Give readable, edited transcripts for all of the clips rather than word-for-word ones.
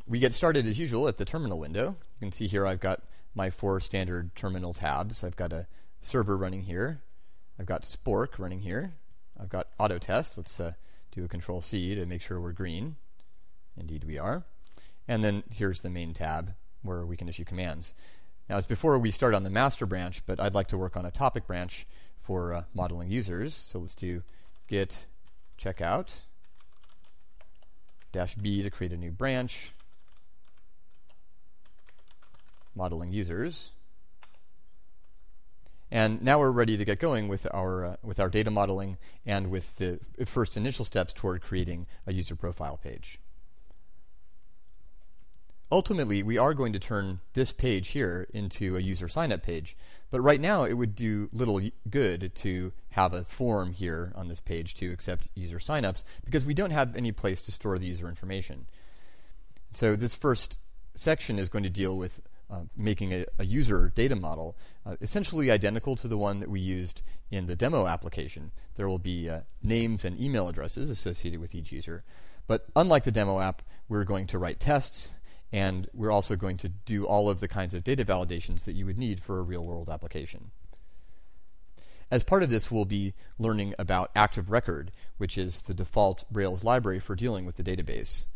We get started as usual at the terminal window. You can see here I've got my 4 standard terminal tabs. I've got a server running here. I've got Spork running here. I've got Autotest. Let's do a Control-C to make sure we're green. Indeed we are. And then here's the main tab where we can issue commands. Now, as before, we start on the master branch, but I'd like to work on a topic branch for modeling users. So let's do git checkout -b to create a new branch, modeling users. And now we're ready to get going with our data modeling and with the first initial steps toward creating a user profile page. Ultimately, we are going to turn this page here into a user sign-up page, but right now it would do little good to have a form here on this page to accept user sign-ups because we don't have any place to store the user information. So this first section is going to deal with making a user data model essentially identical to the one that we used in the demo application. There will be names and email addresses associated with each user, but unlike the demo app, we're going to write tests, and we're also going to do all of the kinds of data validations that you would need for a real-world application. As part of this, we'll be learning about Active Record, which is the default Rails library for dealing with the database.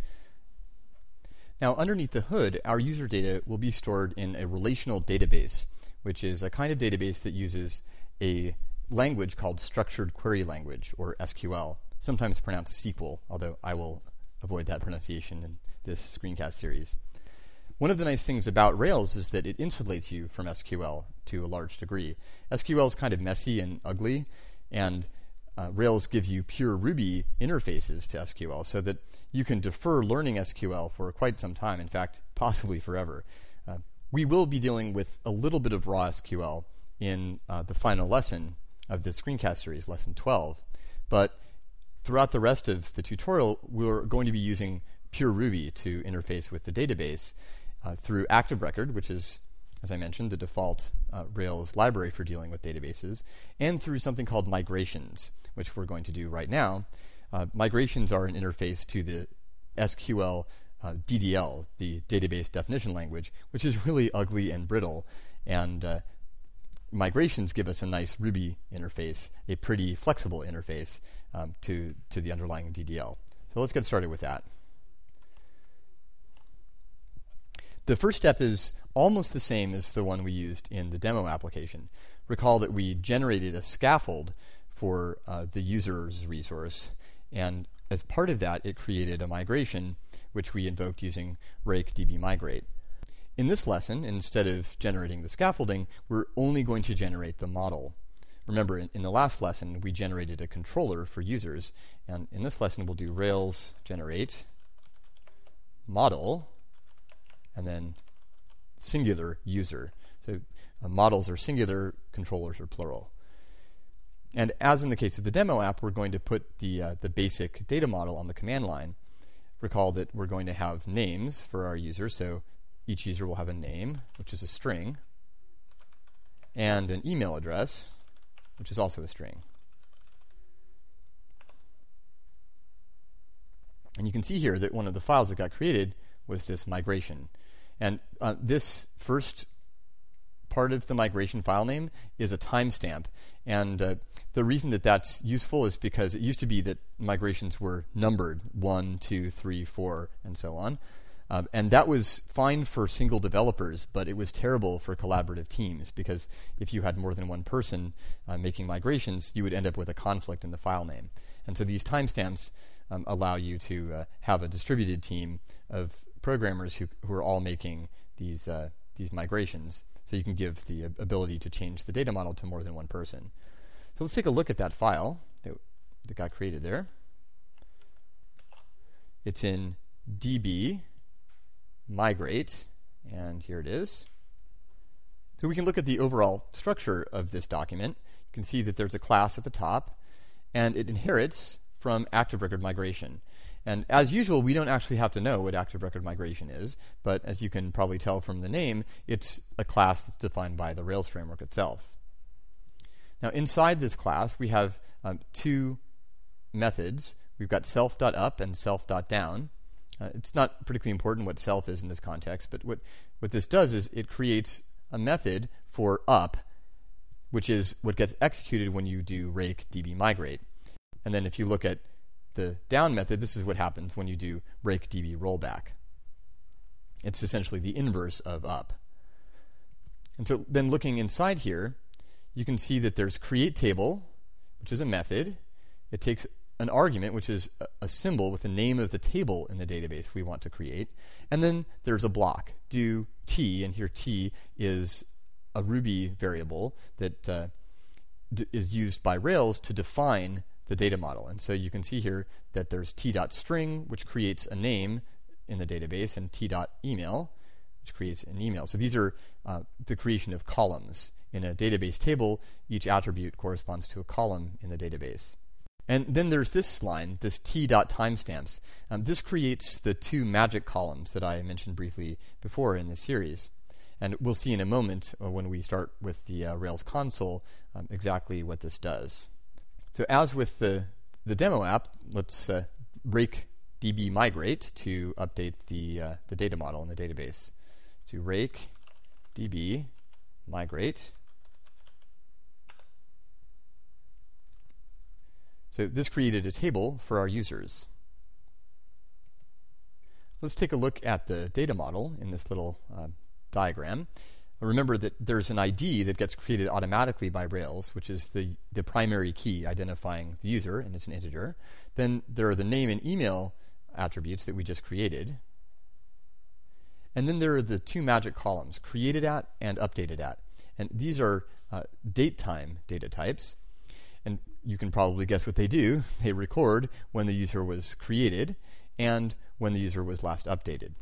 Now, underneath the hood, our user data will be stored in a relational database, which is a kind of database that uses a language called Structured Query Language, or SQL, sometimes pronounced SQL, although I will avoid that pronunciation in this screencast series. One of the nice things about Rails is that it insulates you from SQL to a large degree. SQL is kind of messy and ugly, and Rails gives you pure Ruby interfaces to SQL so that you can defer learning SQL for quite some time, in fact, possibly forever. We will be dealing with a little bit of raw SQL in the final lesson of this screencast series, lesson 12, but throughout the rest of the tutorial, we're going to be using pure Ruby to interface with the database through Active Record, which is, as I mentioned, the default Rails library for dealing with databases, and through something called migrations, which we're going to do right now. Migrations are an interface to the SQL DDL, the database definition language, which is really ugly and brittle, and migrations give us a nice Ruby interface, a pretty flexible interface to the underlying DDL. So let's get started with that. The first step is almost the same as the one we used in the demo application. Recall that we generated a scaffold for the user's resource, and as part of that, it created a migration, which we invoked using rake dbmigrate. In this lesson, instead of generating the scaffolding, we're only going to generate the model. Remember, in the last lesson, we generated a controller for users, and in this lesson, we'll do Rails generate model, and then singular user. So models are singular, controllers are plural. And as in the case of the demo app, we're going to put the basic data model on the command line. Recall that we're going to have names for our users, so each user will have a name, which is a string, and an email address, which is also a string. And you can see here that one of the files that got created was this migration. And this first part of the migration file name is a timestamp. And the reason that that's useful is because it used to be that migrations were numbered 1, 2, 3, 4, and so on. And that was fine for single developers, but it was terrible for collaborative teams because if you had more than one person making migrations, you would end up with a conflict in the file name. And so these timestamps allow you to have a distributed team of programmers who are all making these migrations. So you can give the ability to change the data model to more than one person. So let's take a look at that file that got created there. It's in db migrate, and here it is. So we can look at the overall structure of this document. You can see that there's a class at the top, and it inherits from Active Record Migration. And as usual, we don't actually have to know what Active Record Migration is, but as you can probably tell from the name, it's a class that's defined by the Rails framework itself. Now inside this class, we have two methods. We've got self.up and self.down. It's not particularly important what self is in this context, but what this does is it creates a method for up, which is what gets executed when you do rake db migrate. And then if you look at the down method, this is what happens when you do rake db rollback. It's essentially the inverse of up. And so then looking inside here, you can see that there's create table, which is a method. It takes an argument, which is a symbol with the name of the table in the database we want to create. And then there's a block, do t, and here t is a Ruby variable that is used by Rails to define the data model. And so you can see here that there's t.string, which creates a name in the database, and t.email, which creates an email. So these are the creation of columns. In a database table, each attribute corresponds to a column in the database. And then there's this line, this t.timestamps. This creates the two magic columns that I mentioned briefly before in this series. And we'll see in a moment when we start with the Rails console exactly what this does. So as with the demo app, let's rake db migrate to update the data model in the database. To rake db migrate. So this created a table for our users. Let's take a look at the data model in this little diagram. Remember that there's an ID that gets created automatically by Rails, which is the primary key identifying the user, and it's an integer. Then there are the name and email attributes that we just created. And then there are the two magic columns, created at and updated at. And these are date-time data types. And you can probably guess what they do. They record when the user was created and when the user was last updated.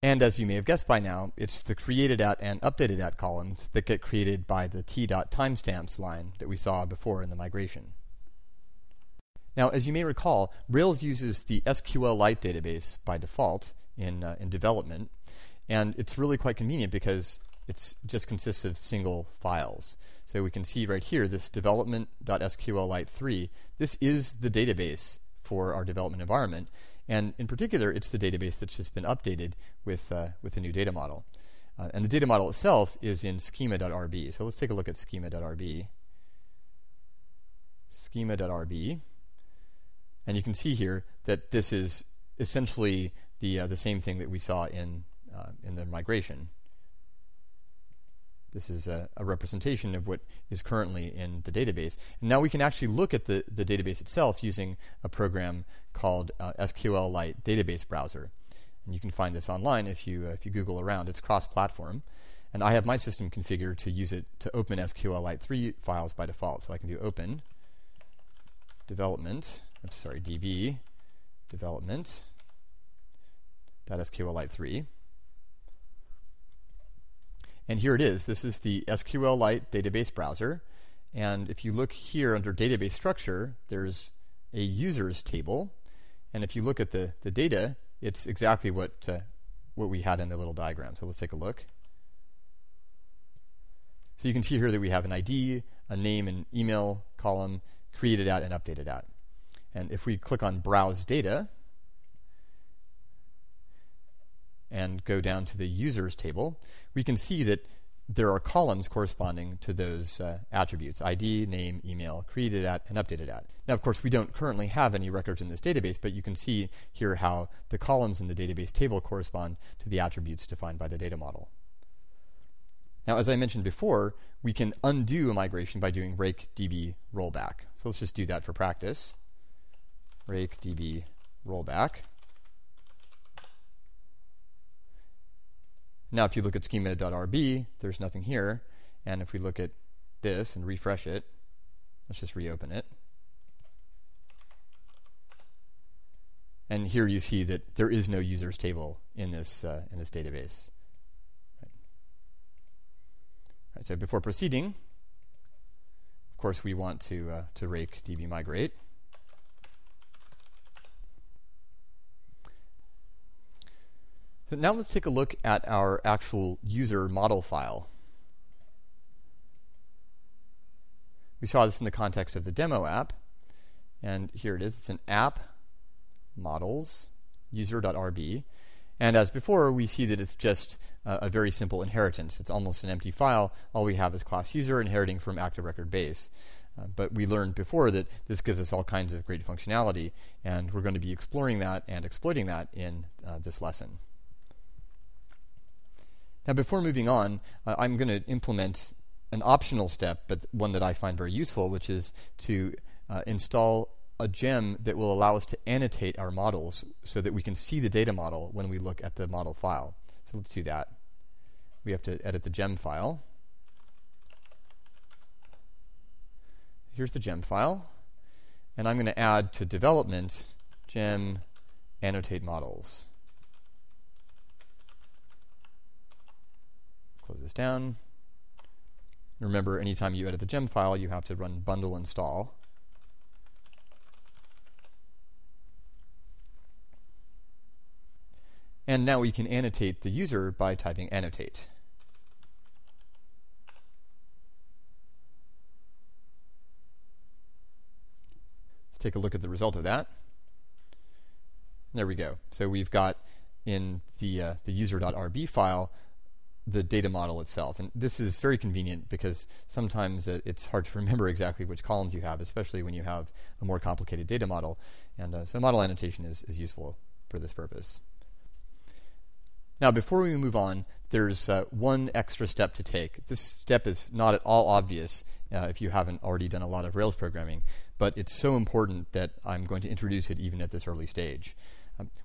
And as you may have guessed by now, it's the created at and updated at columns that get created by the t.timestamps line that we saw before in the migration. Now, as you may recall, Rails uses the SQLite database by default in development, and it's really quite convenient because it just consists of single files. So we can see right here, this development.sqlite3, this is the database for our development environment. And in particular, it's the database that's just been updated with the new data model. And the data model itself is in schema.rb. So let's take a look at schema.rb. Schema.rb. And you can see here that this is essentially the same thing that we saw in the migration. This is a representation of what is currently in the database. And now we can actually look at the database itself using a program called SQLite Database Browser. And you can find this online if you Google around. It's cross-platform. And I have my system configured to use it to open SQLite3 files by default. So I can do open db development.sqlite3. And here it is. This is the SQLite database browser. And if you look here under database structure, there's a users table. And if you look at the data, it's exactly what we had in the little diagram. So let's take a look. So you can see here that we have an ID, a name and email column, created at and updated at. And if we click on Browse Data and go down to the users table, we can see that there are columns corresponding to those attributes, ID, name, email, created at, and updated at. Now, of course, we don't currently have any records in this database, but you can see here how the columns in the database table correspond to the attributes defined by the data model. Now, as I mentioned before, we can undo a migration by doing rake db rollback. So let's just do that for practice. Rake db rollback. Now, if you look at schema.rb, there's nothing here. And if we look at this and refresh it, let's just reopen it. And here you see that there is no users table in this database. Right, so before proceeding, of course, we want to rake db migrate. So now let's take a look at our actual user model file. We saw this in the context of the demo app, and here it is. It's an app models user.rb. And as before, we see that it's just a very simple inheritance. It's almost an empty file. All we have is class user inheriting from active record base. But we learned before that this gives us all kinds of great functionality, and we're going to be exploring that and exploiting that in this lesson. Now, before moving on, I'm going to implement an optional step, but one that I find very useful, which is to install a gem that will allow us to annotate our models so that we can see the data model when we look at the model file. So let's do that. We have to edit the gem file. Here's the gem file, and I'm going to add to development gem annotate models. Close this down. Remember, anytime you edit the gem file, you have to run bundle install. And now we can annotate the user by typing annotate. Let's take a look at the result of that. There we go. So we've got in the user.rb file the data model itself. And this is very convenient because sometimes it's hard to remember exactly which columns you have, especially when you have a more complicated data model. And so model annotation is useful for this purpose. Now, before we move on, there's one extra step to take. This step is not at all obvious if you haven't already done a lot of Rails programming, but it's so important that I'm going to introduce it even at this early stage.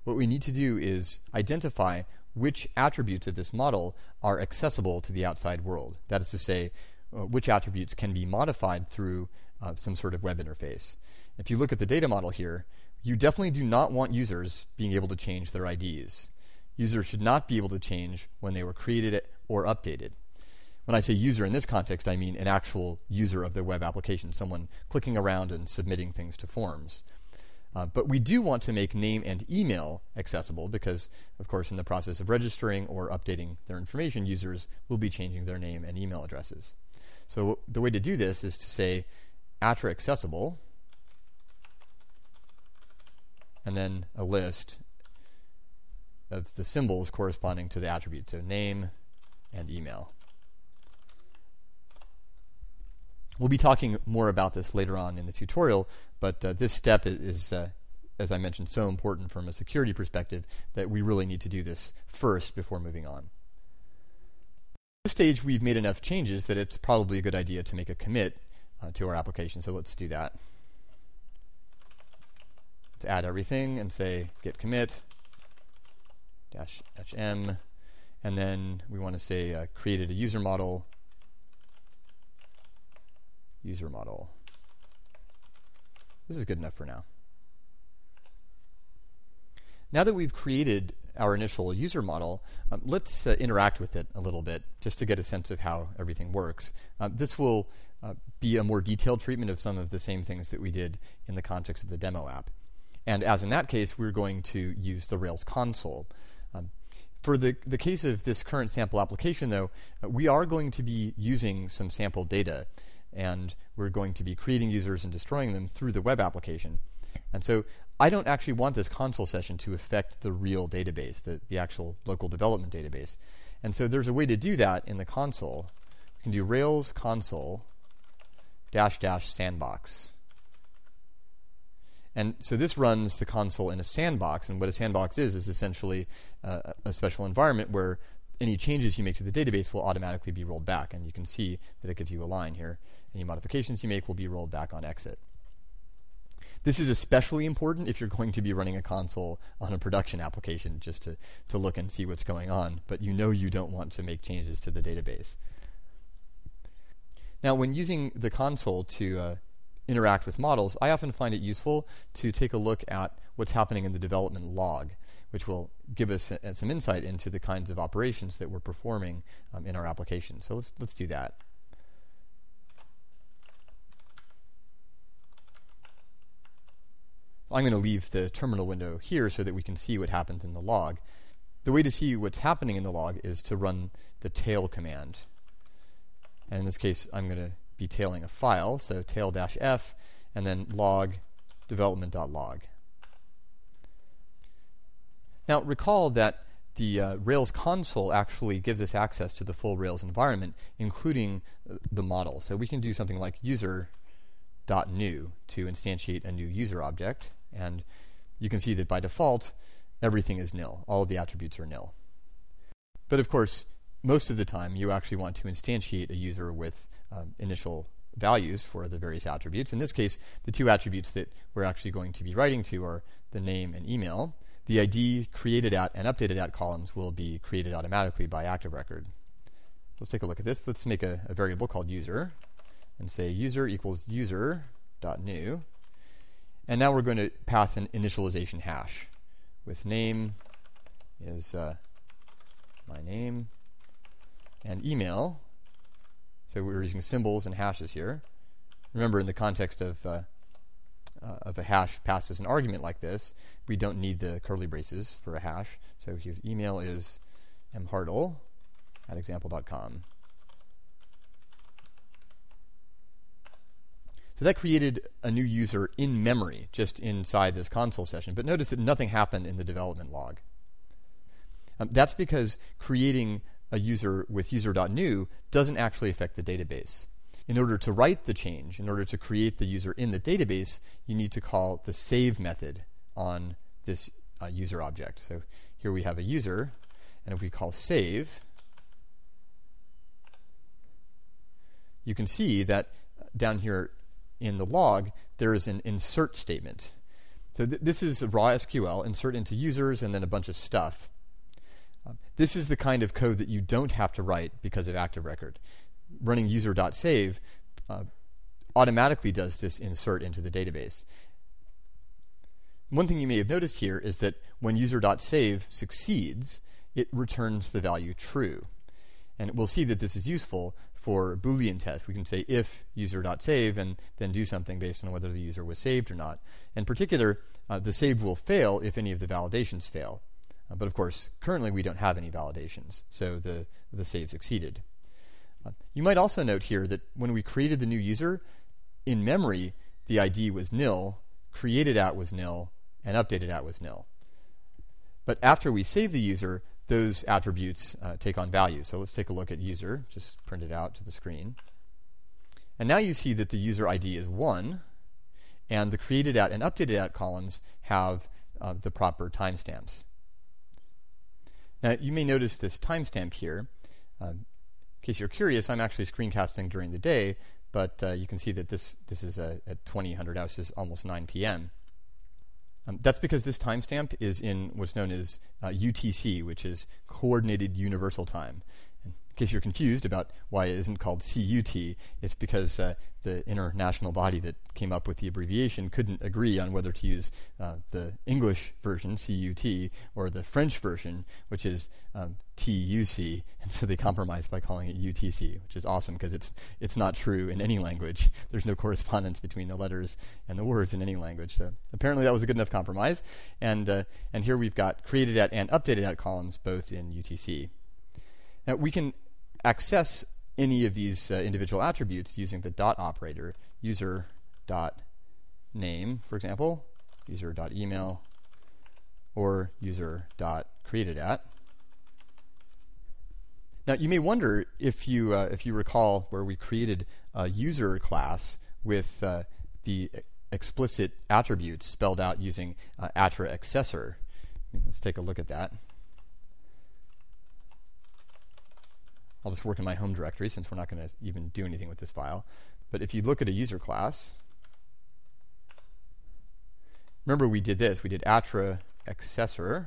What we need to do is identify which attributes of this model are accessible to the outside world. That is to say, which attributes can be modified through some sort of web interface. If you look at the data model here, you definitely do not want users being able to change their IDs. Users should not be able to change when they were created or updated. When I say user in this context, I mean an actual user of the web application, someone clicking around and submitting things to forms. But we do want to make name and email accessible because, of course, in the process of registering or updating their information, users will be changing their name and email addresses. So the way to do this is to say attrib accessible, and then a list of the symbols corresponding to the attribute, so name and email. We'll be talking more about this later on in the tutorial, but this step is as I mentioned, so important from a security perspective that we really need to do this first before moving on. At this stage, we've made enough changes that it's probably a good idea to make a commit to our application, so let's do that. Let's add everything and say git commit -hm, and then we want to say created a user model, user model. This is good enough for now. Now that we've created our initial user model, let's interact with it a little bit just to get a sense of how everything works. This will be a more detailed treatment of some of the same things that we did in the context of the demo app. And as in that case, we're going to use the Rails console. For the case of this current sample application, though, we are going to be using some sample data, and we're going to be creating users and destroying them through the web application. And so I don't actually want this console session to affect the real database, the actual local development database. And so there's a way to do that in the console. We can do Rails console --sandbox. And so this runs the console in a sandbox, and what a sandbox is essentially a special environment where any changes you make to the database will automatically be rolled back. And you can see that it gives you a line here. Any modifications you make will be rolled back on exit. This is especially important if you're going to be running a console on a production application just to look and see what's going on, but you know you don't want to make changes to the database. Now, when using the console to interact with models, I often find it useful to take a look at what's happening in the development log, which will give us some insight into the kinds of operations that we're performing in our application. So let's do that. I'm going to leave the terminal window here so that we can see what happens in the log. The way to see what's happening in the log is to run the tail command. And in this case, I'm going to be tailing a file, so tail-f, and then log development.log. Now recall that the Rails console actually gives us access to the full Rails environment, including the model. So we can do something like user.new to instantiate a new user object, and you can see that by default everything is nil. All of the attributes are nil. But of course, most of the time you actually want to instantiate a user with initial values for the various attributes. In this case, the two attributes that we're actually going to be writing to are the name and email. The ID created at and updated at columns will be created automatically by ActiveRecord. Let's take a look at this. Let's make a variable called user and say user equals user.new. And now we're going to pass an initialization hash with name is my name and email. So we're using symbols and hashes here. Remember, in the context of a hash passed as an argument like this, we don't need the curly braces for a hash. So his email is mhartle@example.com. So that created a new user in memory, just inside this console session. But notice that nothing happened in the development log. That's because creating a user with user.new doesn't actually affect the database. In order to write the change, in order to create the user in the database, you need to call the save method on this user object. So here we have a user, and if we call save, you can see that down here in the log there is an insert statement. So this is raw SQL, insert into users and then a bunch of stuff. This is the kind of code that you don't have to write because of ActiveRecord. Running user.save automatically does this insert into the database. One thing you may have noticed here is that when user.save succeeds, it returns the value true. And we'll see that this is useful for Boolean tests. We can say if user.save and then do something based on whether the user was saved or not. In particular, the save will fail if any of the validations fail. But of course, currently we don't have any validations, so the save succeeded. You might also note here that when we created the new user, in memory, the ID was nil, created at was nil, and updated at was nil. But after we save the user, those attributes take on value. So let's take a look at user, just print it out to the screen. And now you see that the user ID is 1, and the created at and updated at columns have the proper timestamps. Now you may notice this timestamp here. In case you're curious, I'm actually screencasting during the day, but you can see that this is at 2000 hours. This is almost 9 p.m. That's because this timestamp is in what's known as UTC, which is Coordinated Universal Time. In case you're confused about why it isn't called CUT, it's because the international body that came up with the abbreviation couldn't agree on whether to use the English version, CUT, or the French version, which is TUC, and so they compromised by calling it UTC, which is awesome because it's not true in any language. There's no correspondence between the letters and the words in any language. So apparently that was a good enough compromise, and here we've got created at and updated at columns both in UTC. Now we can access any of these individual attributes using the dot operator, user.name, for example, user.email, or user.createdAt. Now you may wonder if you recall where we created a user class with the explicit attributes spelled out using Atra accessor. Let's take a look at that. I'll just work in my home directory since we're not going to even do anything with this file. But if you look at a user class, remember we did this. We did Atra accessor,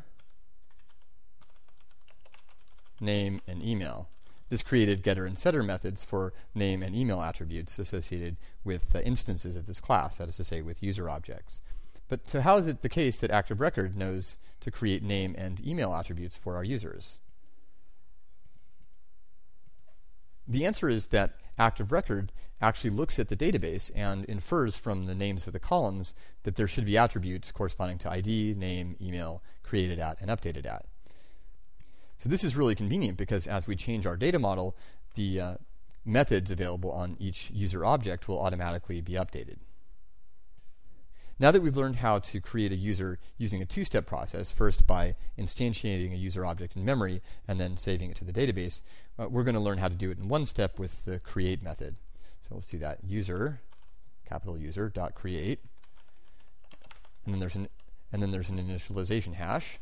name, and email. This created getter and setter methods for name and email attributes associated with instances of this class, that is to say, with user objects. But so how is it the case that ActiveRecord knows to create name and email attributes for our users? The answer is that ActiveRecord actually looks at the database and infers from the names of the columns that there should be attributes corresponding to ID, name, email, created at, and updated at. So this is really convenient because as we change our data model, the methods available on each user object will automatically be updated. Now that we've learned how to create a user using a two-step process, first by instantiating a user object in memory and then saving it to the database, we're going to learn how to do it in one step with the create method. So let's do that. User, capital user, dot create, and then there's an initialization hash.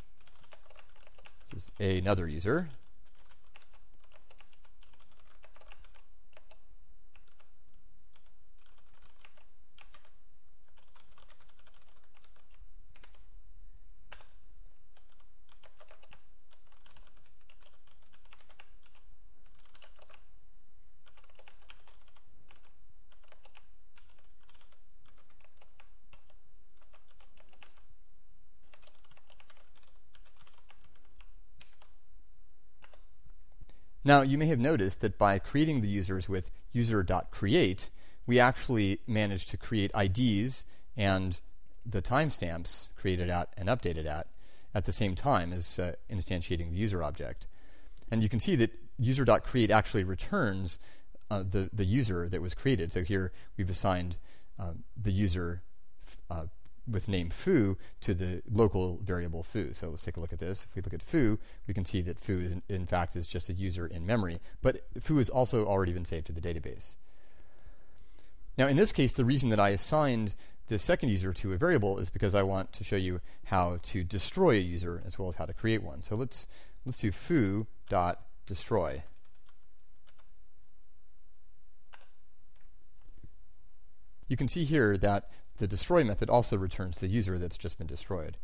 This is another user. Now, you may have noticed that by creating the users with user.create, we actually managed to create IDs and the timestamps created at and updated at the same time as instantiating the user object. And you can see that user.create actually returns the user that was created. So here we've assigned the user with name foo to the local variable foo. So let's take a look at this. If we look at foo, we can see that foo in fact is just a user in memory, but foo has also already been saved to the database. Now in this case, the reason that I assigned this second user to a variable is because I want to show you how to destroy a user as well as how to create one. So let's do foo.destroy. You can see here that the destroy method also returns the user that's just been destroyed.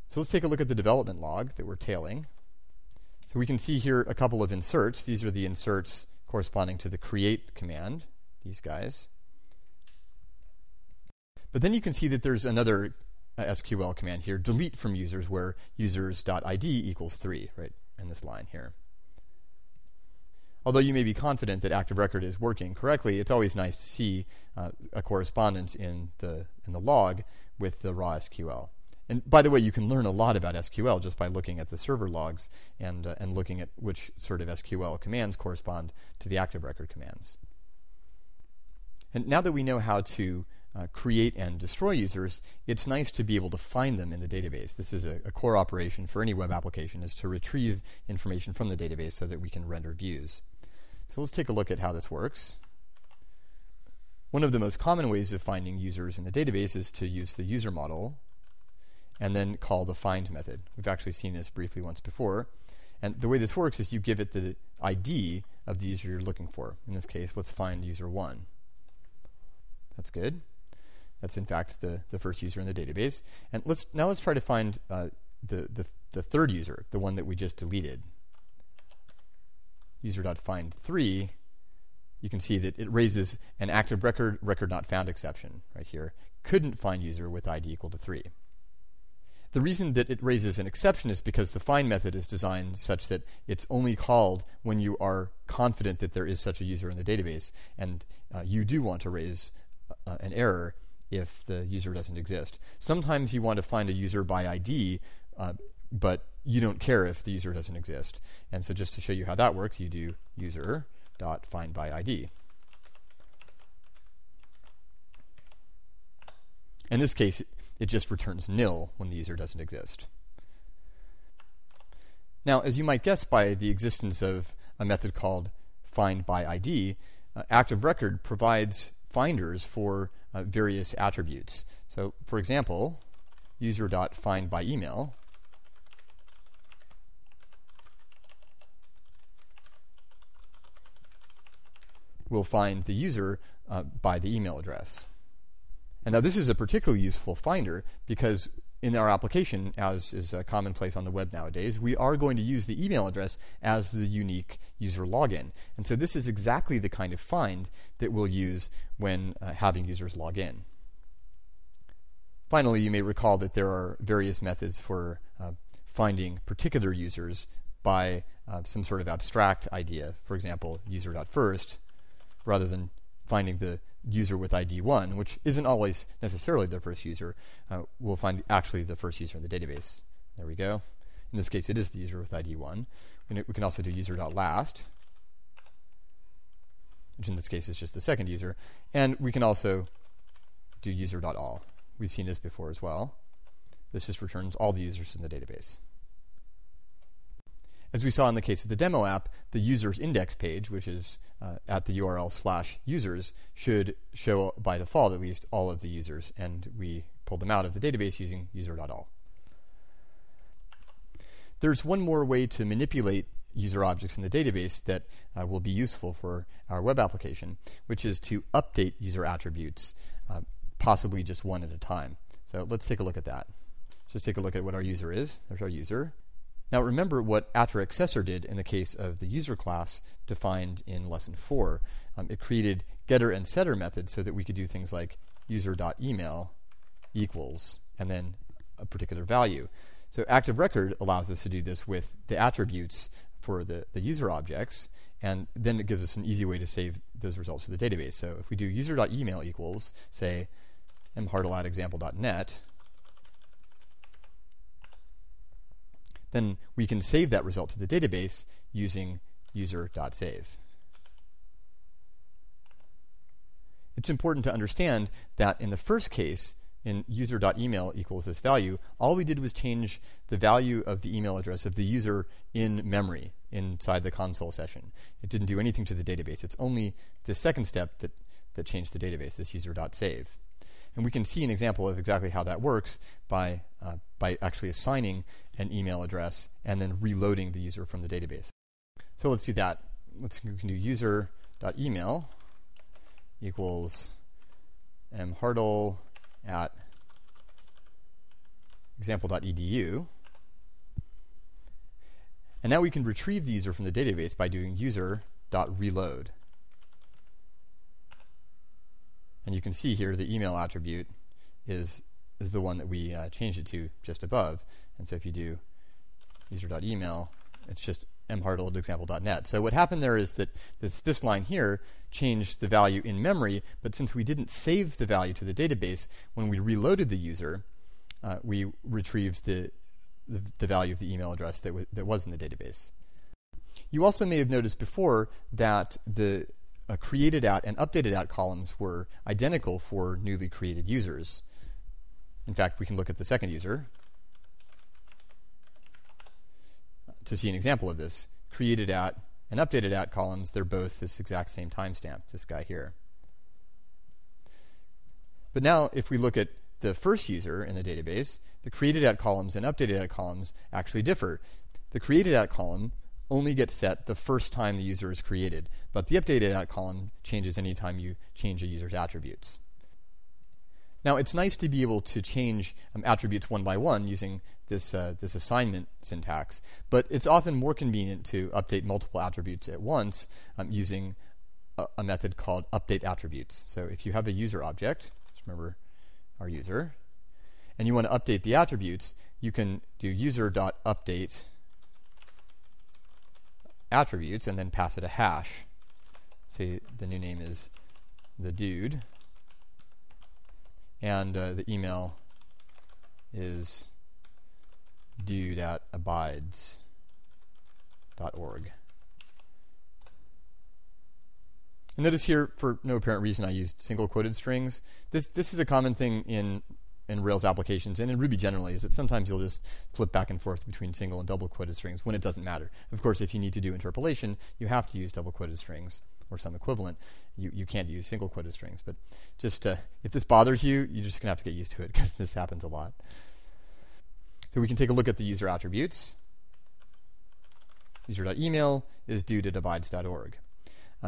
So let's take a look at the development log that we're tailing. So we can see here a couple of inserts. These are the inserts corresponding to the create command, these guys. But then you can see that there's another SQL command here, delete from users, where users.id equals 3, right, in this line here. Although you may be confident that Active Record is working correctly, it's always nice to see a correspondence in the log with the raw SQL. And by the way, you can learn a lot about SQL just by looking at the server logs and looking at which sort of SQL commands correspond to the Active Record commands. And now that we know how to create and destroy users, it's nice to be able to find them in the database. This is a core operation for any web application, is to retrieve information from the database so that we can render views. So let's take a look at how this works. One of the most common ways of finding users in the database is to use the user model and then call the find method. We've actually seen this briefly once before. And the way this works is you give it the ID of the user you're looking for. In this case, let's find user 1. That's good. That's in fact the first user in the database. And let's try to find the third user, the one that we just deleted. User.find3, you can see that it raises an active record not found exception right here. Couldn't find user with ID equal to 3. The reason that it raises an exception is because the find method is designed such that it's only called when you are confident that there is such a user in the database, and you do want to raise an error if the user doesn't exist. Sometimes you want to find a user by ID, but you don't care if the user doesn't exist. And so just to show you how that works, you do user.findById. In this case, it just returns nil when the user doesn't exist. Now, as you might guess by the existence of a method called findById, Active Record provides finders for various attributes. So, for example, user.findByEmail will find the user by the email address. And now this is a particularly useful finder because in our application, as is commonplace on the web nowadays, we are going to use the email address as the unique user login. And so this is exactly the kind of find that we'll use when having users log in. Finally, you may recall that there are various methods for finding particular users by some sort of abstract idea. For example, user.first, rather than finding the user with ID 1, which isn't always necessarily the first user, we'll find actually the first user in the database. There we go. In this case, it is the user with ID 1. We can also do user.last, which in this case is just the second user. And we can also do user.all, we've seen this before as well. This just returns all the users in the database. As we saw in the case of the demo app, the users index page, which is at the URL/users, should show by default at least all of the users, and we pulled them out of the database using user.all. There's one more way to manipulate user objects in the database that will be useful for our web application, which is to update user attributes, possibly just one at a time. So let's take a look at that. Just take a look at what our user is. There's our user. Now remember what attr_accessor did in the case of the user class defined in lesson 4. It created getter and setter methods so that we could do things like user.email equals and then a particular value. So ActiveRecord allows us to do this with the attributes for the user objects, and then it gives us an easy way to save those results to the database. So if we do user.email equals, say, mhartle@example.net, then we can save that result to the database using user.save. It's important to understand that in the first case, in user.email equals this value, all we did was change the value of the email address of the user in memory inside the console session. It didn't do anything to the database. It's only the second step that changed the database, this user.save. And we can see an example of exactly how that works by actually assigning an email address and then reloading the user from the database. So let's do that. We can do user.email equals mhartle@example.edu. And now we can retrieve the user from the database by doing user.reload. And you can see here the email attribute is the one that we changed it to just above. And so if you do user.email, it's just mhartle@example.net. So what happened there is that this line here changed the value in memory, but since we didn't save the value to the database, when we reloaded the user, we retrieved the value of the email address that was in the database. You also may have noticed before that the created at and updated at columns were identical for newly created users. In fact, we can look at the second user to see an example of this. Created at and updated at columns, they're both this exact same timestamp, this guy here. But now if we look at the first user in the database, the created at columns and updated at columns actually differ. The created at column only gets set the first time the user is created, but the updated at column changes anytime you change a user's attributes. Now it's nice to be able to change attributes one by one using this assignment syntax, but it's often more convenient to update multiple attributes at once using a method called update attributes. So if you have a user object, just remember our user, and you want to update the attributes, you can do user.update attributes and then pass it a hash. Say the new name is the dude, and the email is dude@abides.org. And notice here, for no apparent reason, I used single quoted strings. This is a common thing in Rails applications and in Ruby generally, is that sometimes you'll just flip back and forth between single and double quoted strings when it doesn't matter. Of course, if you need to do interpolation, you have to use double quoted strings or some equivalent. You can't use single quoted strings. But just if this bothers you, you're just going to have to get used to it because this happens a lot. So we can take a look at the user attributes. User.email is dude@abides.org.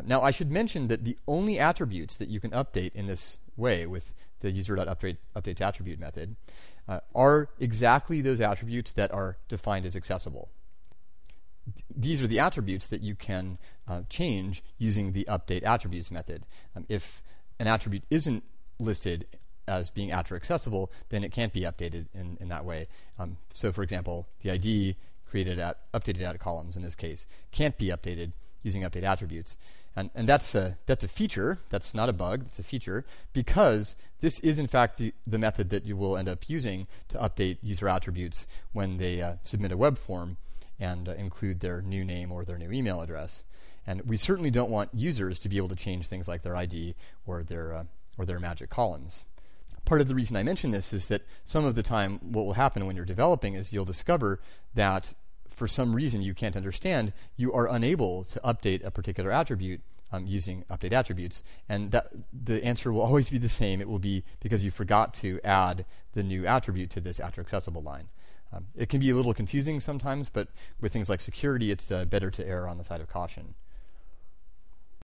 Now I should mention that the only attributes that you can update in this way with the user.updates attribute method are exactly those attributes that are defined as accessible. These are the attributes that you can change using the update attributes method. If an attribute isn't listed as being attr_accessible, then it can't be updated in that way. So for example, the ID created at updated at columns in this case can't be updated using update attributes. And that's a feature. That's not a bug. That's a feature because this is in fact the method that you will end up using to update user attributes when they submit a web form and include their new name or their new email address. And we certainly don't want users to be able to change things like their ID or their magic columns. part of the reason I mention this is that some of the time what will happen when you're developing is you'll discover that for some reason you can't understand, you are unable to update a particular attribute using update attributes, and that the answer will always be the same. It will be because you forgot to add the new attribute to this @accessible line. It can be a little confusing sometimes, but with things like security, it's better to err on the side of caution.